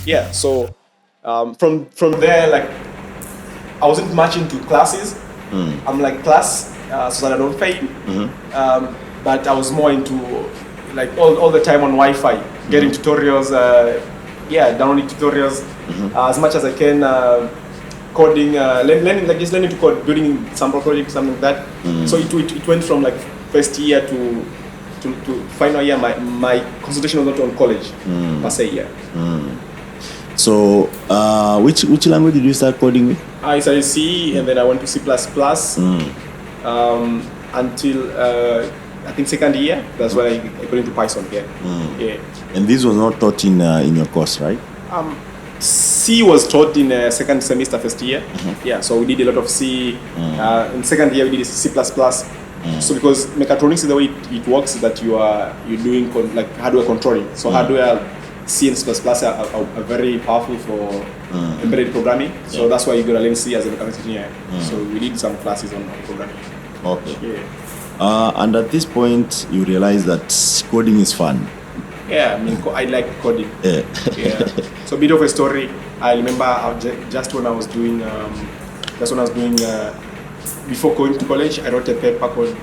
Yeah, so from there, like I wasn't much into classes. I'm like class so that I don't fail. But I was more into like all the time on Wi-Fi, getting tutorials. Downloading tutorials as much as I can. Coding, learning like just learning to code, building sample project, something like that. So it went from like first year to final year. My concentration was not on college per se. Yeah. So which language did you start coding with? I started C, and then I went to C++. Until I think second year. That's when I got into Python. Yeah. Yeah. And this was not taught in your course, right? C was taught in second semester, first year. Yeah, so we did a lot of C. In second year, we did C++. So because mechatronics is the way it works, that you're doing like hardware controlling. So hardware, C and C++ are very powerful for embedded programming. So that's why you gotta learn C as a mechanics engineer. So we did some classes on programming. Okay. Yeah. And at this point, you realize that coding is fun. Yeah, I mean, I like coding. Yeah. So a bit of a story. I remember just when I was doing, before going to college, I wrote a paper called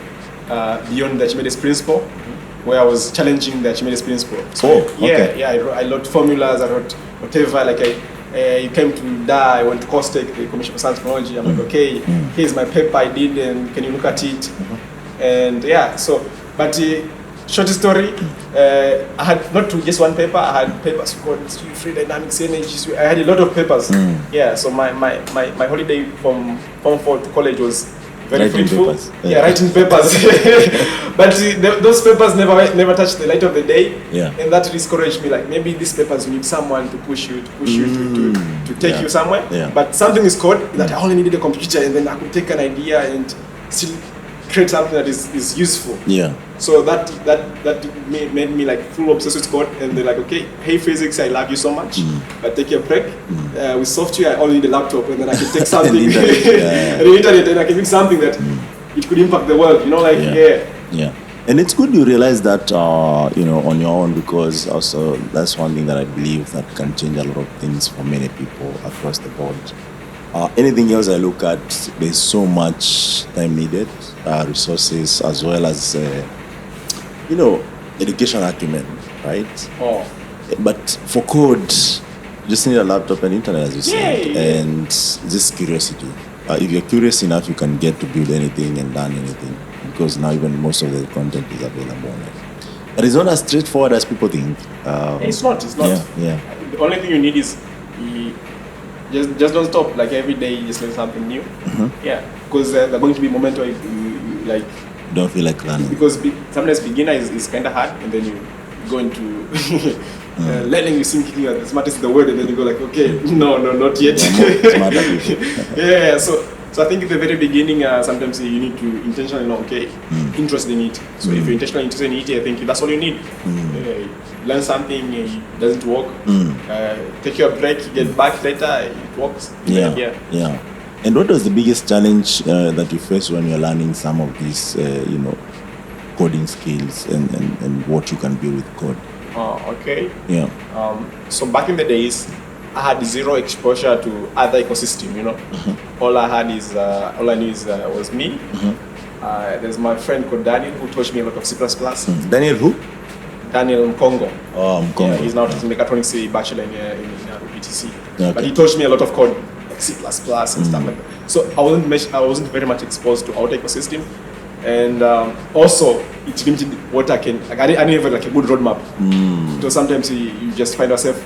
Beyond the Archimedes Principle, where I was challenging the Archimedes Principle. So I wrote formulas, I wrote whatever, like you came to die, I went to COSTECH, the Commission for Science and Technology. I'm like, okay, here's my paper I did, and can you look at it? And yeah, so, but short story, I had not just one paper, I had papers called free dynamics, energy. I had a lot of papers. Yeah, so my holiday from Form 4 to college was very fruitful. Writing papers. But those papers never touched the light of the day. Yeah. And that discouraged me, like maybe these papers you need someone to push you to take you somewhere. Yeah. But something is called that I only needed a computer, and then I could take an idea and still create something that is useful. Yeah. So that made me like full obsessed with code, and they're like, okay, hey physics, I love you so much, but take your break. With software, I only need a laptop, and then I can take something and the internet, and I can make something that it could impact the world. Yeah. And it's good you realize that on your own, because also that's one thing that I believe that can change a lot of things for many people across the board. Anything else I look at, there's so much time needed, resources, as well as education acumen, right? But for code, you just need a laptop and internet, as you said, and just curiosity. If you're curious enough, you can get to build anything and learn anything, because now even most of the content is available online. But it's not as straightforward as people think. It's not. Yeah. The only thing you need is just don't stop. Like every day, you just learn something new. Yeah, because there are going to be moments where you like don't feel like learning. Because sometimes beginner is kind of hard, and then you go into learning. You think you are the smartest in the world, and then you go like, okay, no, not yet. Smarter people. Yeah. So I think at the very beginning, sometimes you need to intentionally know, interested in it. So if you're intentionally interested in it, I think that's all you need. Learn something, it doesn't work. Take your break, get back later, it works. Yeah. And what was the biggest challenge that you face when you're learning some of these, coding skills and what you can do with code? Okay. Yeah. So back in the days, I had zero exposure to other ecosystem. All I knew was me. There's my friend called Daniel who taught me a lot of C++. Daniel who? Daniel Mkongo. Mkongo. Yeah, he's now taking mechatronics bachelor in UTC. Okay. But he taught me a lot of code, like C++ and stuff like that. So I wasn't very much exposed to outer ecosystem, and also it limited what I can. Like I didn't have like a good roadmap. So sometimes you just find yourself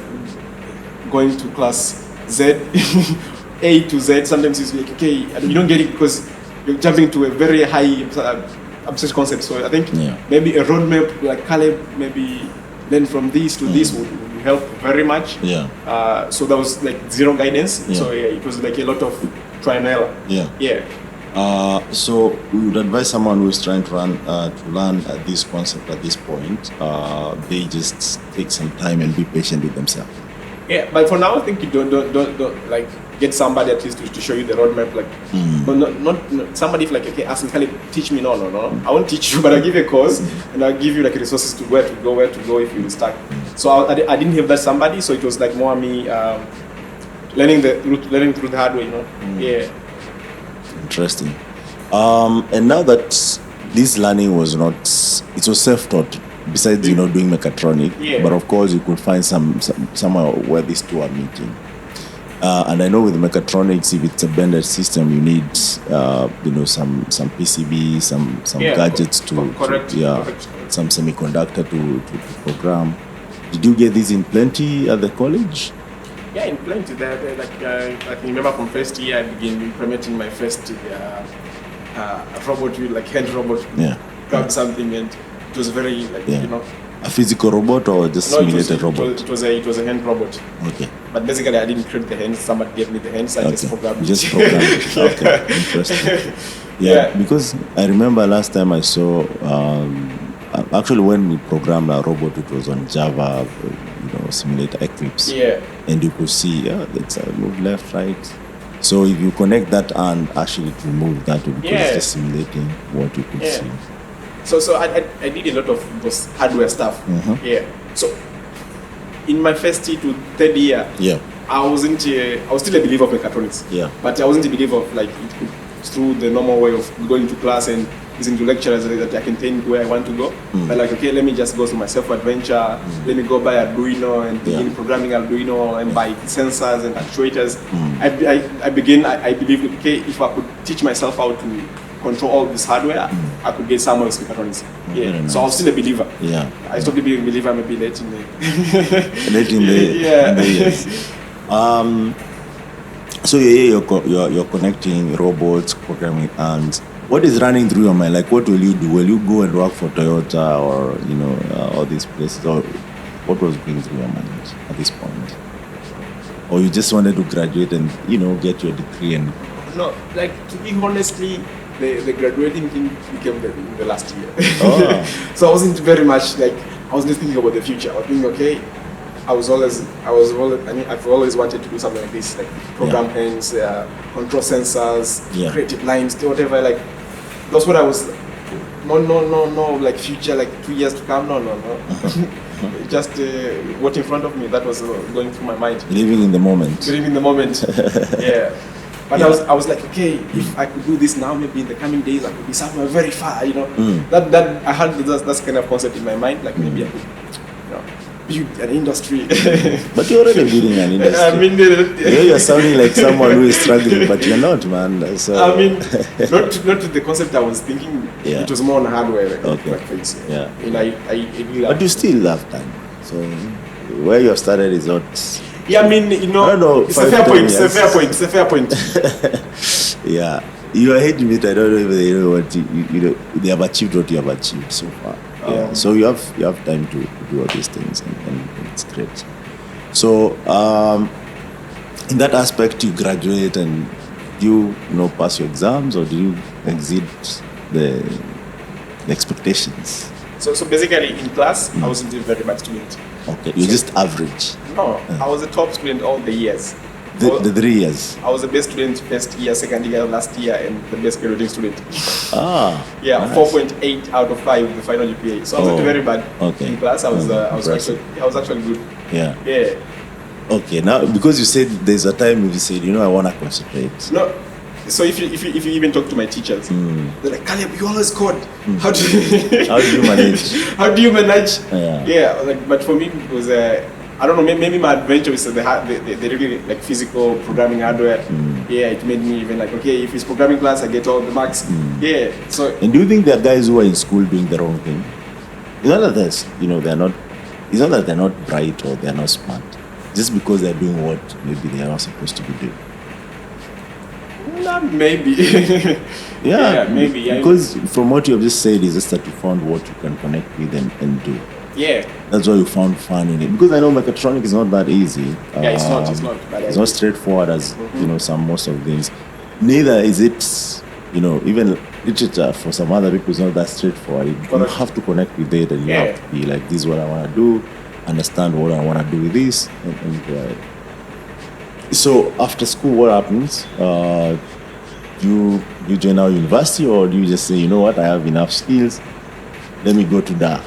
going to class Z, A to Z. Sometimes it's like, okay, you don't get it because you're jumping to a very high abstract concept. So I think maybe a roadmap like Kaleb, maybe learn from this to this would help very much. Yeah. So there was like zero guidance. So it was like a lot of try and error. Yeah. So we would advise someone who is trying to learn this concept at this point. They just take some time and be patient with themselves. Yeah, but for now, I think you don't like get somebody at least to show you the roadmap, like, but not somebody like, okay, ask me, Kaleb, teach me. No, I won't teach you, but I'll give you a course and I'll give you like resources to where to go if you're stuck. So I didn't have that somebody, so it was like more me learning through the hard way, Yeah. Interesting. And now that this learning was it was self-taught. Besides, doing mechatronic, but of course you could find somewhere where these two are meeting. And I know with mechatronics, if it's a blended system, you need some PCB, some gadgets correct. Some semiconductor to program. Did you get this in plenty at the college? Yeah, in plenty. I can remember from first year I began implementing my first robot, like hand robot. Grab something, and it was very a physical robot or just simulated robot? It was a hand robot. Okay. But basically, I didn't create the hands. Somebody gave me the hands. I just programmed it. Just programmed it. Okay. Interesting. Yeah, because I remember last time I saw. Actually, when we programmed our robot, it was on Java, simulator Eclipse. Yeah. And you could see, it's move left, right. So if you connect that and actually to move that, because it's just simulating what you could see. So I did a lot of those hardware stuff. Yeah. So in my first year to third year, I was still a believer of mechatronics. Yeah. But I wasn't a believer of like through the normal way of going to class and listening to lecturers that I can think where I want to go. But like, okay, let me just go through my self-adventure. Let me go buy Arduino and begin programming Arduino and buy sensors and actuators. I believe, okay, if I could teach myself how to control all this hardware, I could get somewhere with mechatronics. Yeah. Nice. So I was still a believer. Yeah. I stopped being a believer maybe late in the years. So you're connecting robots, programming, and what is running through your mind? Like, what will you do? Will you go and work for Toyota or all these places? Or what was going through your mind at this point? Or you just wanted to graduate and get your degree and? No, like, to be honestly, the graduating thing became the last year. Oh. So I wasn't very much like, I was just thinking about the future. I was thinking, okay, I've always wanted to do something like this, like program hands, control sensors, creative lines, whatever. Like, that's what I was. No, like future, like 2 years to come. No. Just what in front of me, that was going through my mind. Living in the moment. Yeah. But I was like, okay, if I could do this now, maybe in the coming days I could be somewhere very far, That I had that kind of concept in my mind, like maybe I could, build an industry. But you're already building an industry. I mean, you're sounding like someone who is struggling, but you're not, man. So I mean, not the concept I was thinking. Yeah. It was more on hardware. Like, okay. Like things. Yeah. And I but you still have time. So where you have started is not. Yeah, I mean, it's a fair point. It's a fair point. Yeah, your age mate, I don't know if they know what they have achieved what you have achieved so far. Yeah, so you have time to do all these things, and it's great. So in that aspect, you graduate and you pass your exams, or do you exceed the expectations? So basically, in class, I wasn't a very bad student. Okay, you're just average. No, I was a top student all the years. The 3 years? I was the best student first year, second year, last year, and the best graduating student. Yeah, nice. 4.8 out of 5 the final GPA. So I wasn't very bad in class. I was actually good. Yeah. Yeah. Okay, now because you said there's a time you said, I want to concentrate. No. So if you even talk to my teachers, they're like, Kaleb, you always code. How do you manage? How do you manage? Yeah. But for me it was I don't know, maybe my adventure with the really like physical programming hardware. Yeah, it made me even like, okay, if it's programming class, I get all the marks. Yeah. So. And do you think there are guys who are in school doing the wrong thing? It's not that they're not. It's not that they're not bright or they're not smart. Just because they're doing what maybe they are not supposed to be doing. Maybe. Yeah, maybe. Yeah. Because from what you have just said is just that you found what you can connect with and do. Yeah. That's why you found fun in it. Because I know mechatronics is not that easy. Yeah, it's not. It's not straightforward as most of things. Neither is it, even literature for some other people is not that straightforward. You have to connect with it, and you have to be like, this is what I want to do, understand what I want to do with this, and So after school, what happens? You join our university, or do you just say, you know what, I have enough skills, let me go to that?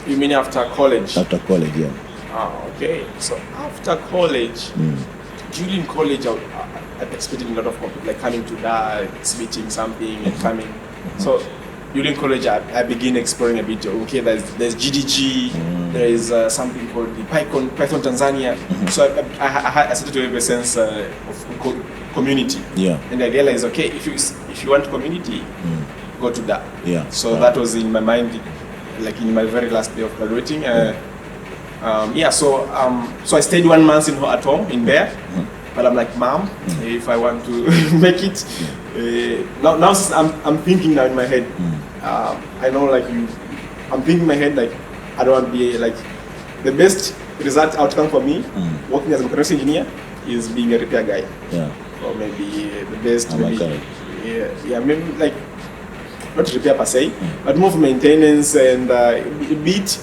You mean after college? After college, yeah. Okay. So after college, during college, I expected a lot of people like coming to that, exhibiting something and coming. So during college, I begin exploring a bit. Okay, there's GDG, there is something called the Python Tanzania. So I started to have a sense of community. Yeah. And I realized, okay, if you want community, go to that. Yeah. So that was in my mind, like in my very last day of graduating. So I stayed 1 month at home in Mbea. But I'm like, Mom, if I want to make it, now I'm thinking now in my head. I know, like I'm thinking in my head, like I don't want to be like the best result outcome for me working as a mechatronics engineer is being a repair guy. Yeah. Or maybe the best. Maybe like not repair per se, but more for maintenance and a bit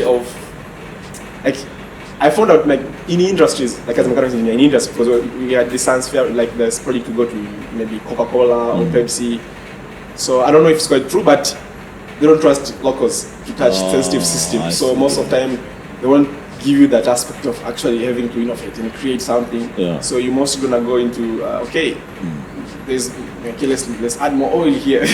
of like. I found out like in industries, like as a mechanics engineer in industry, because we had this science fair, like there's project to go to maybe Coca-Cola or Pepsi. So I don't know if it's quite true, but they don't trust locals to touch sensitive systems. So most of the time they won't give you that aspect of actually having to innovate and create something. Yeah. So you're mostly gonna go into let's add more oil here.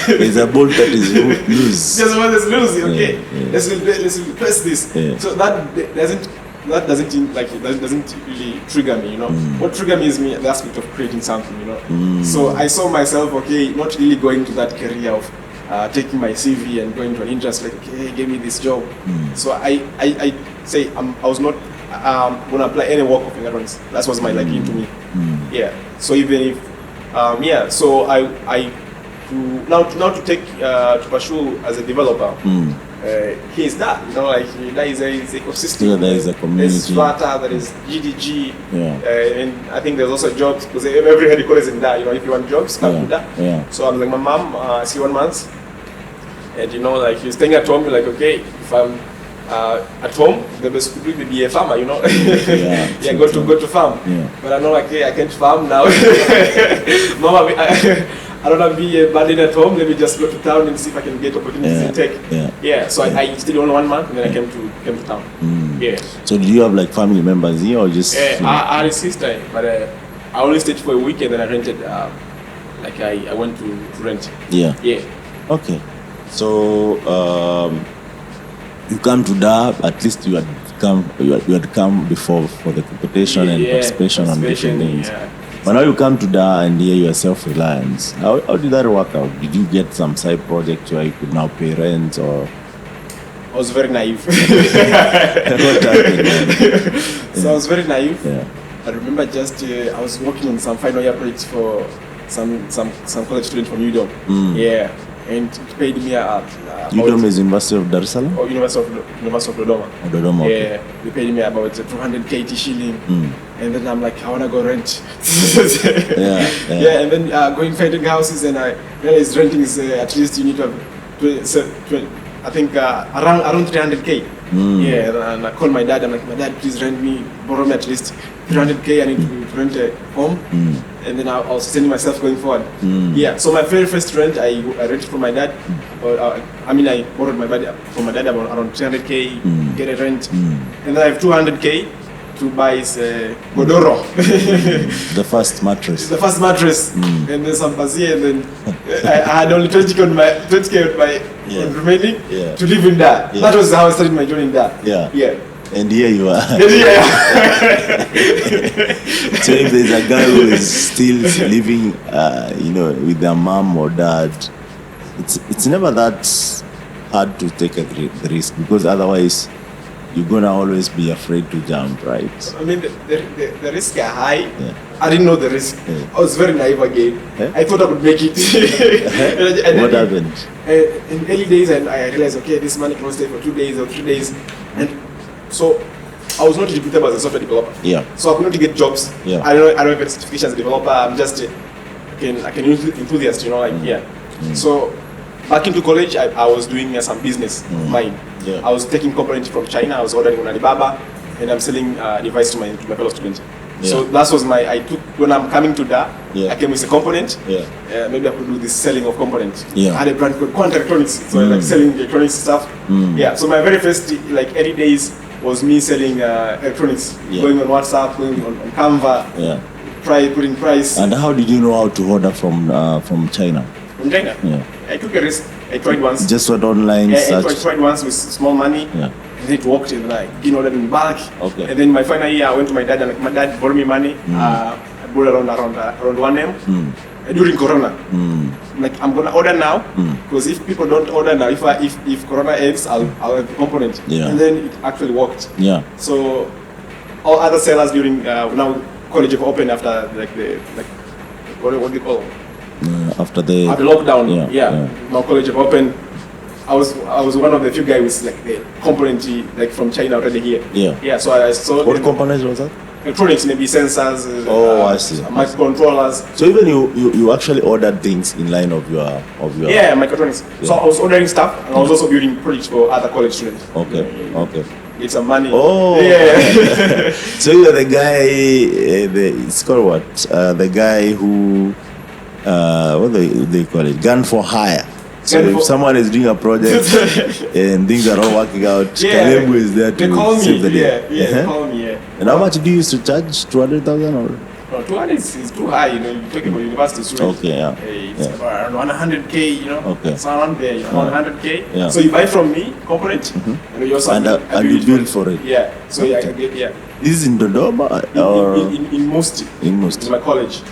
There's a bolt that is loose. There's one that's loose. Okay, let's replace this. Yeah. So that doesn't really trigger me. What trigger me is the aspect of creating something. So I saw myself not really going to that career of taking my CV and going to an industry like, okay, give me this job. So I say I was not gonna apply any work of mechatronics. That was my liking to me. Yeah. So even if so I to take to pursue as a developer. Here's that, like that is a ecosystem. Yeah, there is a community. There's Flutter, there is GDG, Yeah. and I think there's also jobs because every headquarters in that. If you want jobs, come to that. Yeah. So I'm like, my mom, see 1 month, and like you're staying at home. You're like, okay, if I'm at home, the best could be a farmer. Yeah. Go to farm. Yeah. But I'm not like, hey, I can't farm now. Mama, I don't want to be a burden at home. Let me just go to town and see if I can get opportunities in tech. Yeah. So I stayed only 1 month and then I came to town. Yeah. So do you have like family members here or just? I had a sister, but I only stayed for a week and then I rented. I went to rent. Yeah. Yeah. Okay. So you come to DAB. At least you had come before for the competition and participation on different things. Yeah. But now you come to DA and here you are self-reliant. How did that work out? Did you get some side project where you could now pay rent or? I was very naive. What happened? So I was very naive. Yeah. I remember just I was working on some final year projects for some college student from UDOM. Yeah, and it paid me UDOM is University of Dar es Salaam? Or University of Dodoma. Oh, Dodoma. Okay. Yeah, they paid me about 200k shilling. And then I'm like, I wanna go rent. Yeah. And then going finding houses, and I realized renting is at least you need to have I think around 300k. Yeah, and I called my dad. I'm like, my dad, please borrow me at least 300k. I need to rent a home, and then I'll sustain myself going forward. Yeah. So my very first rent, I rented from my dad. I borrowed from my dad about around 300k, get a rent, and then I have 200k to buy Godoro. The first mattress. The first mattress, and then some basia, and then I had only 20k on my remaining to live in that. That was how I started my journey in that. Yeah. And here you are. Yeah. So if there's a guy who is still living, with their mom or dad, it's never that hard to take the risk, because otherwise you're gonna always be afraid to jump, right? I mean, the risks are high. I didn't know the risk. I was very naive again. I thought I would make it. and what happened? In early days, and I realized, okay, this money can stay for 2 days or 3 days, and so I was not recruitable as a software developer. Yeah. So I could not get jobs. Yeah. I don't have a certification as a developer. I'm just an enthusiast, So back into college, I was doing some business of mine. I was taking components from China. I was ordering on Alibaba, and I'm selling device to my fellow students. So that was I took, when I'm coming to that, I came with a component. Maybe I could do this selling of components. I had a brand called Quant Electronics, so like selling electronics stuff. So my very first like 80 days was me selling electronics, going on WhatsApp, going on Canva, putting price. And how did you know how to order from China? From China? I took a risk. I tried once. Just went online, I tried once with small money. And it worked, and I ordered in bulk. And then my final year, I went to my dad, and my dad borrowed me money. I bought around 1M during Corona. Like, I'm gonna order now, because if people don't order now, if Corona ends, I'll have the component. And then it actually worked. So all other sellers during now college have opened after what do you call? After the lockdown. Now college have opened. I was one of the few guys with like the component like from China already here. So I saw. What components was that? Electronics, maybe sensors. I see. Microcontrollers. So even you actually ordered things in line of your. Yeah, mechatronics. So I was ordering stuff, and I was also building projects for other college students. Okay. Get some money. So you're the guy. It's called what? The guy who. What do they call it? Gun for hire. So if someone is doing a project and things are not working out, Kalebu is there to save the day. They call me. And how much do you used to charge? 200,000 or? No, 200 is too high. You talking about university students. It's about around 100K. It's around there. 100K. So you buy from me component, and you also and you build for it. So I can get This is in Dodoma or in Mosti. In my college.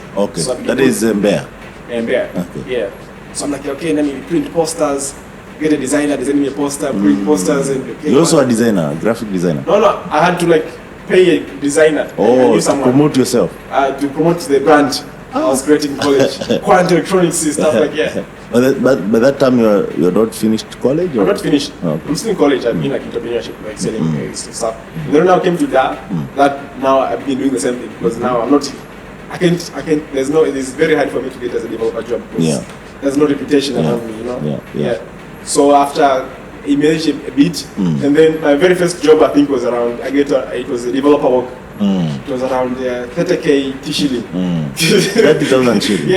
So that is Mbea. Mbea. So I'm like, okay, let me print posters, get a designer, design me a poster, print posters, and you're also a designer, graphic designer. No, I had to like pay a designer. To promote yourself. To promote the brand I was creating in college, Quant Electronics and stuff like But by that time you're not finished college? I'm not finished. I'm still in college. I've been like entrepreneurship, like selling stuff. And then now I came to that now I've been doing the same thing, because now I'm not. I can't. It's very hard for me to get as a developer job. There's no reputation around me, So after I managed a bit, and then my very first job I think was around. It was a developer work. It was around 30K shilling. 30,000 shilling.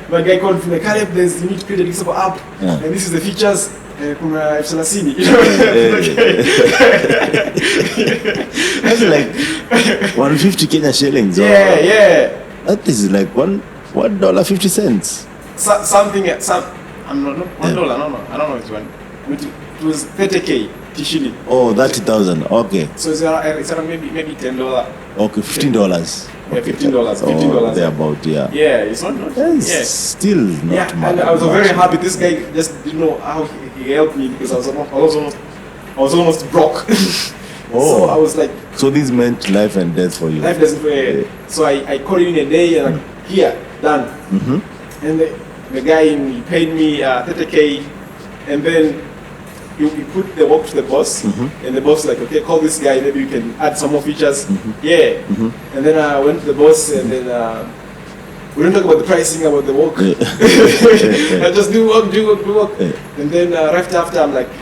My guy called me, Kaleb, you need to create a Lixable app, and this is the features. Kuna F30. That's like 150 Kenya shillings. That is like $1.50. Something. I'm not $1. I don't know. It's one. It was 30K shilling. 30,000. Okay. So it's around maybe $10. Okay, $15. $15. They're about it's not. Still not much. And I was very happy. This guy just didn't know how he helped me, because I was almost broke. So I was like. So this meant life and death for you. Life doesn't. So I called him in a day and here done. And the guy he paid me 30K, and then you put the work to the boss, and the boss like, okay, call this guy, maybe you can add some more features. And then I went to the boss, and then we didn't talk about the pricing, about the work. I just do work. And then right after I'm like,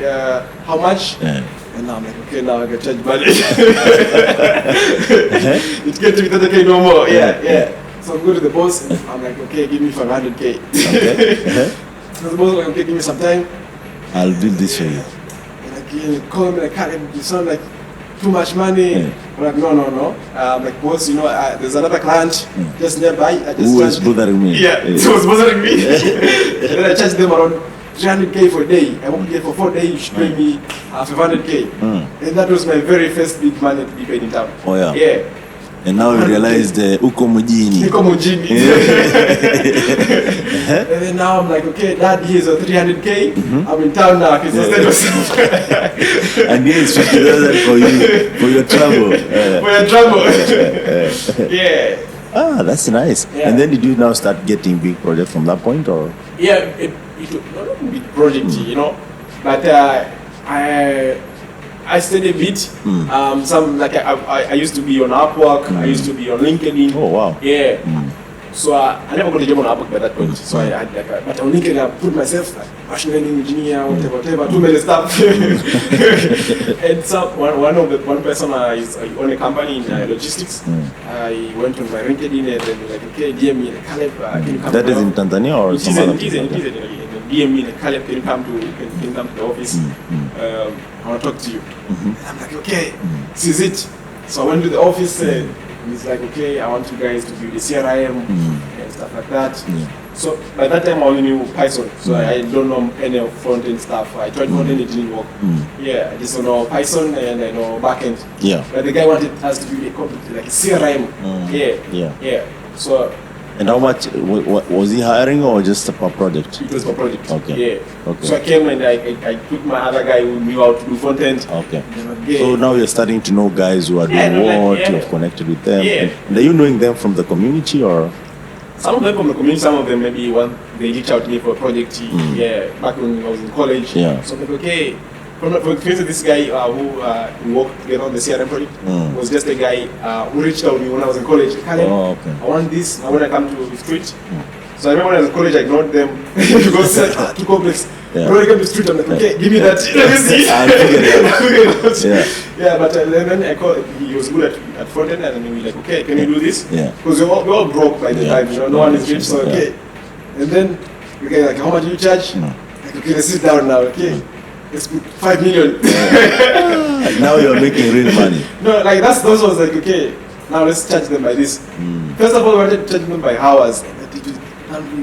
how much? And now I'm like, okay, now I can charge money. It can't be 30K no more. So I go to the boss, and I'm like, okay, give me 500K. So the boss was like, okay, give me some time. I'll build this for you. And like, he called me like, Kaleb, you sound like too much money. I'm like, no. I'm like, boss, there's another client just nearby. Who was bothering me? It was bothering me. And then I charged them around 300K for a day. I worked there for 4 days. You should pay me 500K. And that was my very first big money to be paid in town. And now you realize the uko mjini. And then now I'm like, okay, Dad, here's a 300K. I'm in town now. I can sustain myself. And here's 50,000 for you, for your trouble. That's nice. And then did you now start getting big projects from that point, or? It was not a big project, but I studied a bit. Some like I used to be on Upwork. I used to be on LinkedIn. Oh wow. So I never got a job on Upwork by that point. So I had like, but on LinkedIn I put myself like machine learning engineer, whatever, too many stuff. And so one person is on a company in logistics. I went on my LinkedIn and then like, okay, DM me, Kaleb, can you come? That is in Tanzania or some other place? It is. DM me, Kaleb, can you come to the office? I want to talk to you. And I'm like, okay, this is it. So I went to the office and he's like, okay, I want you guys to build a CRM and stuff like that. So by that time I only knew Python, so I don't know any of front-end stuff. I tried front-end, it didn't work. I just know Python and I know back-end. But the guy wanted us to build a company, like a CRM. So. And how much, was he hiring or just per project? It was per project. Okay. So I came and I took my other guy who knew how to do front-end. Okay. So now you're starting to know guys who are doing you have connected with them. And are you knowing them from the community or? Some of them from the community, some of them maybe when they reach out to me for a project, back when I was in college. So I'm like, okay, for instance, this guy who worked together on the CRM project was just a guy who reached out to me when I was in college. Kaleb, I want this, I want to come to the street. So I remember when I was in college, I ignored them because it's like, too complex. When I came to the street, I'm like, okay, give me that. Let me see. I'll figure it out. But then I called, he was good at front end, and then we were like, okay, can you do this? Because we're all broke by the time, no one is rich, so okay. And then, okay, like, how much do you charge? Like, okay, let's sit down now, okay. Let's put 5 million. Now you're making real money. No, like those was like, okay, now let's charge them by this. First of all, we wanted to charge them by hours.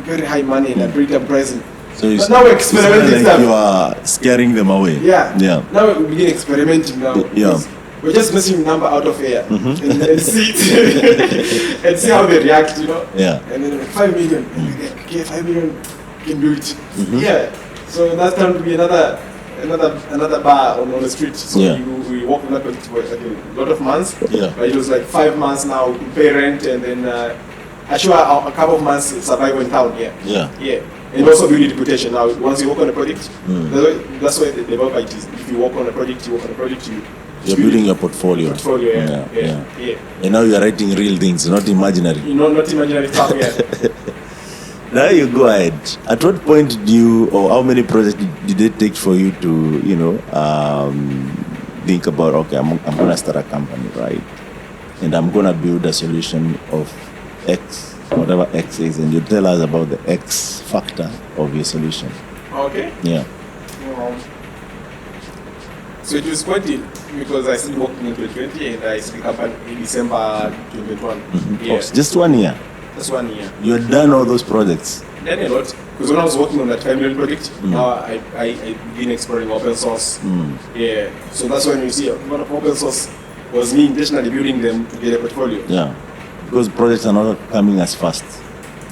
Very high money and very pricing. So but now we're experimenting stuff. You are scaring them away. Now we begin experimenting now. We're just messing the number out of air and see and see how they react, you know. And then like 5 million. And we're like, okay, 5 million can do it. So that's time to be another bar on the street. So we walked on that for like a lot of months. But it was like 5 months now. We pay rent and then. Actually, a couple of months survival in town, and also build reputation. Now, once you work on a project, that's why the developer it is. If you work on a project, you're building your portfolio. And now you're writing real things, not imaginary. Not imaginary stuff, Now you go ahead. At what point or how many projects did it take for you to, think about, okay, I'm going to start a company, right? And I'm going to build a solution of X, whatever X is, and you tell us about the X factor of your solution. Okay. So it was quite deep because I started working in 2020 and I started company in December 2021. Just 1 year? Just 1 year. You had done all those projects? Done a lot. Because when I was working on that 5 million project, now I began exploring open source. So that's when you see a lot of open source was me intentionally building them to get a portfolio. Because projects are not coming as fast.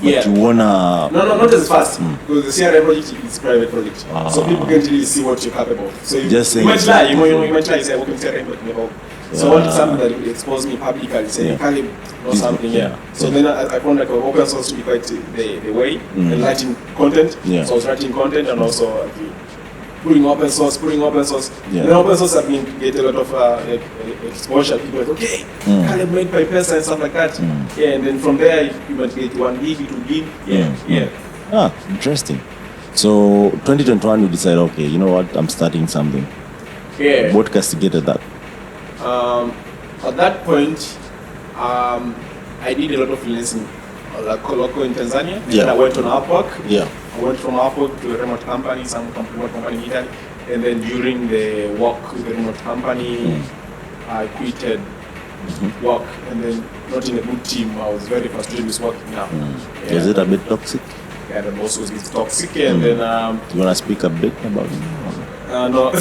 But you wanna... No, not as fast. Because the CRM project is a private project. So people can't really see what you're capable of. So you might lie, you might lie, you say, I work in CRM, but never. So I wanted something that would expose me publicly, say, Kaleb or something, So then I found like open source to be quite the way, and writing content. So I was writing content and also putting open source. Then open source I mean get a lot of exposure. People like, okay, Kaleb made by person and stuff like that. And then from there you might get 1 gig, 2 gig. Interesting. So 2021 you decide, okay, you know what, I'm starting something. What castigated that? At that point, I did a lot of freelancing, like local in Tanzania. Then I went on Upwork. I went from Upwork to a remote company, remote company in Italy. And then during the work with the remote company, I quitted work. And then not in a good team. I was very frustrated with working now. Was it a bit toxic? Yeah, the boss was a bit toxic. And then... you want to speak a bit about it? No.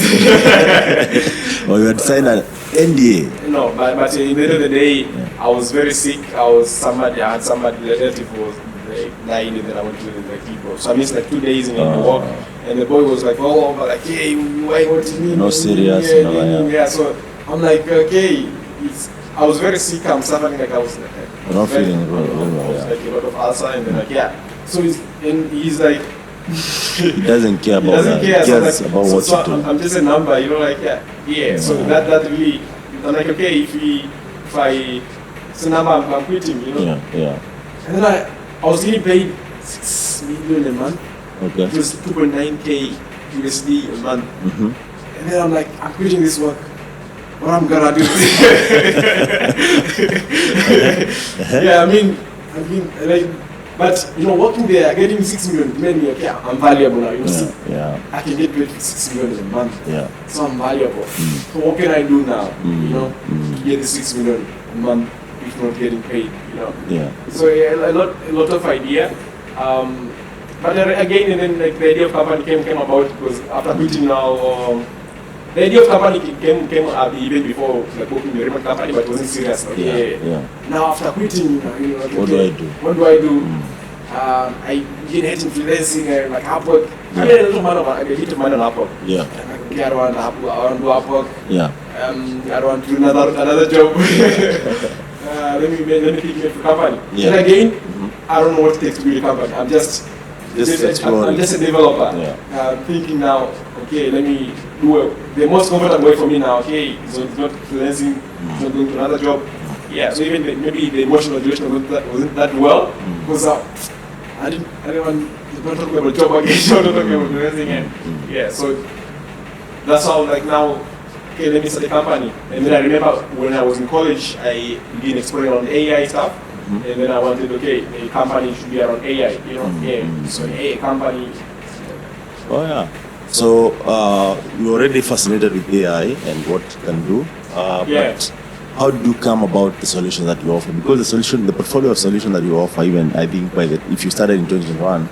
Or you had signed an NDA? No, but at the end of the day, I was very sick. I had somebody relative who was dying, and then I went to the people. So I missed like 2 days in the work, and the boy was like, oh, but like, hey, why what you mean? No serious. So I'm like, okay, I was very sick. I'm suffering like I was like, not feeling well. Like a lot of ulcer, and then like So he's like. He doesn't care about that. He cares about what you do. I'm just a number, you know, like So that really, I'm like, okay, if I, it's a number, I'm quitting, you know. And then I was getting paid 6 million a month. Okay. It was 2.9k USD a month. And then I'm like, I'm quitting this work. What I'm gonna do? Yeah, I mean, like, but you know, working there, getting 6 million made me okay. I'm valuable now. You know, I can get paid 6 million a month. Yeah. So I'm valuable. So what can I do now? You know, to get the 6 million a month if not getting paid. You know. Yeah. So a lot of idea. But again, and then like the idea of company came about because after quitting now. The idea of company came up even before like working in a remote company, but it wasn't serious. Now after quitting, you know, like, what do I do? What do I do? I get influencing like Upwork. I made a little money on a bit of money on Upwork. Yeah. I'm like, okay, I don't want to do Upwork. Yeah. I don't want to do another job. Let me pick me for company. Yeah. And again, I don't know what it takes to build a company. I'm just a developer. Yeah. Thinking now, okay, let me do the most comfortable way for me now. Okay, so it's not freelancing, it's not going to another job. Yeah, so even maybe the emotional duration wasn't that well because I didn't want to talk about job again. So not talking about freelancing and yeah, so that's how like now. Okay, let me start a company. And then I remember when I was in college, I began exploring on AI stuff. And then I wanted, okay, a company should be around AI, you know. So a company. Oh yeah. So you're already fascinated with AI and what it can do. But how do you come about the solution that you offer? Because the portfolio of solution that you offer, even I think if you started in 2021,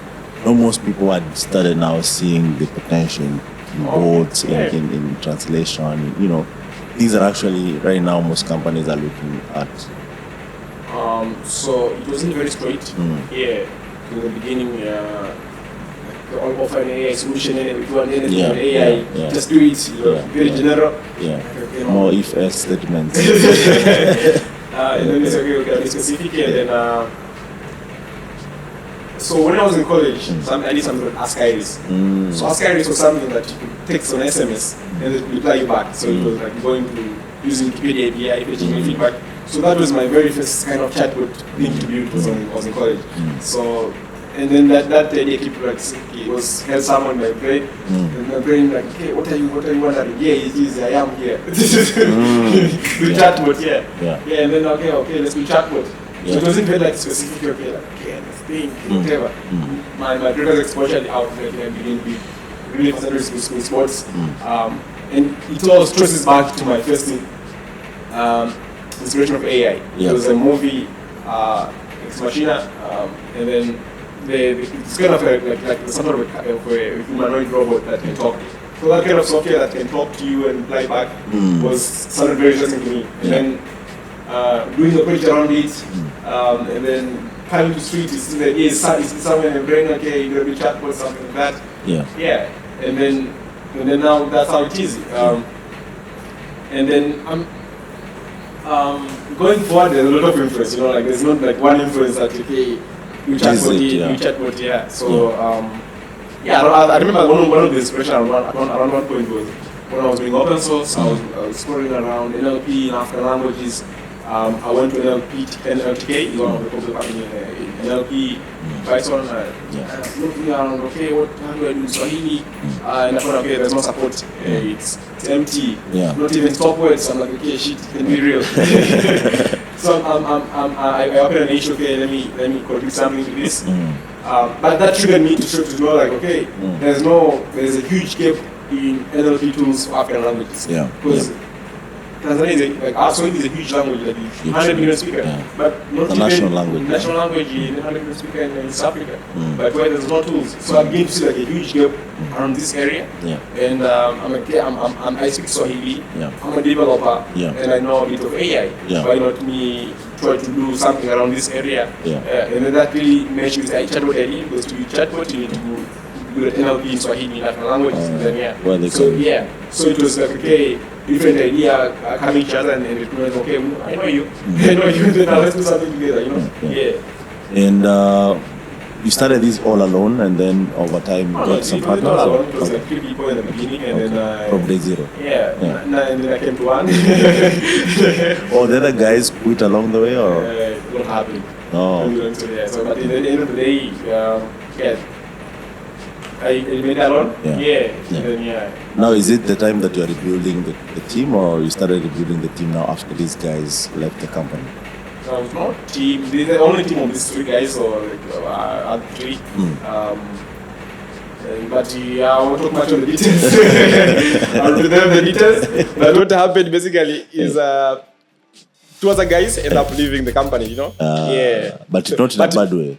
most people had started now seeing the potential in boards, in translation, you know, things that actually right now most companies are looking at. So it wasn't very straight. In the beginning, offer an AI solution, and if you want anything on AI, just do it. You know, very general. More if-else statements. And then it's okay, be specific, and then. So when I was in college, I did something called Ask Iris. So Ask Iris was something that you could text on SMS and then reply you back. So it was like going to using Wikipedia API, fetching feedback. So that was my very first kind of chatbot thing to build when I was in college. So and then that idea kept like it was held somewhere in my brain. And my brain like, okay, what are you wondering? Yeah, it is. I am here. Do chatbot, and then okay, let's do chatbot. So it wasn't very like specific. Okay, thing, whatever. My previous exposure out there began to be really fascinated with sports. And it all traces back to my first inspiration of AI. It was a movie, Ex Machina, and then it's kind of like some sort of a humanoid robot that can talk. So that kind of software that can talk to you and reply back sounded very interesting to me. And then doing the project around it, and then coming to street is somewhere in the brain, okay, you're going to be chatbot, something like that. Yeah. And then now that's how it is. And then going forward, there's a lot of influence, you know, like there's not like one influence that, okay, you chatbot, So, I remember one of the inspiration around one point was when I was doing open source, I was exploring around NLP and African languages. I went to NLTK, one of the courses in NLP, Python, looking around, okay, how do I do Swahili? And I found, okay, there's no support, it's empty, not even stop words. I'm like, okay, shit, it can be real. So I opened an issue, okay, let me contribute something to this. But that triggered me to know, like, okay, there's a huge gap in NLP tools for African languages. Because Tanzania is a huge language, like 100 million speakers, but not the even national language. National language in 100 million speakers in East Africa, but where there's no tools. So I began to see like a huge gap around this area, and I'm like, I speak Swahili, I'm a developer, and I know a bit of AI. Why not me try to do something around this area? And then that really matched with the chatbot idea, because to be chatbot you need to do NLP in Swahili in African languages. So it was like, okay, different idea coming each other, and it was okay, I know you, then let's do something together, you know? And you started this all alone, and then over time you got some partners? All alone. It was like 3 people in the beginning, and then from day zero? And then I came to one. The other guys quit along the way, or? What happened? Oh. So, yeah. So, but at the end of the day, I made alone. Yeah. Now, is it the time that you are rebuilding the team, or you started rebuilding the team now after these guys left the company? No team. The only team of these 3 guys, or like, 3. But I won't talk much on the details. I'll reserve the details. But what happened basically is 2 other guys end up leaving the company, But not in a bad way.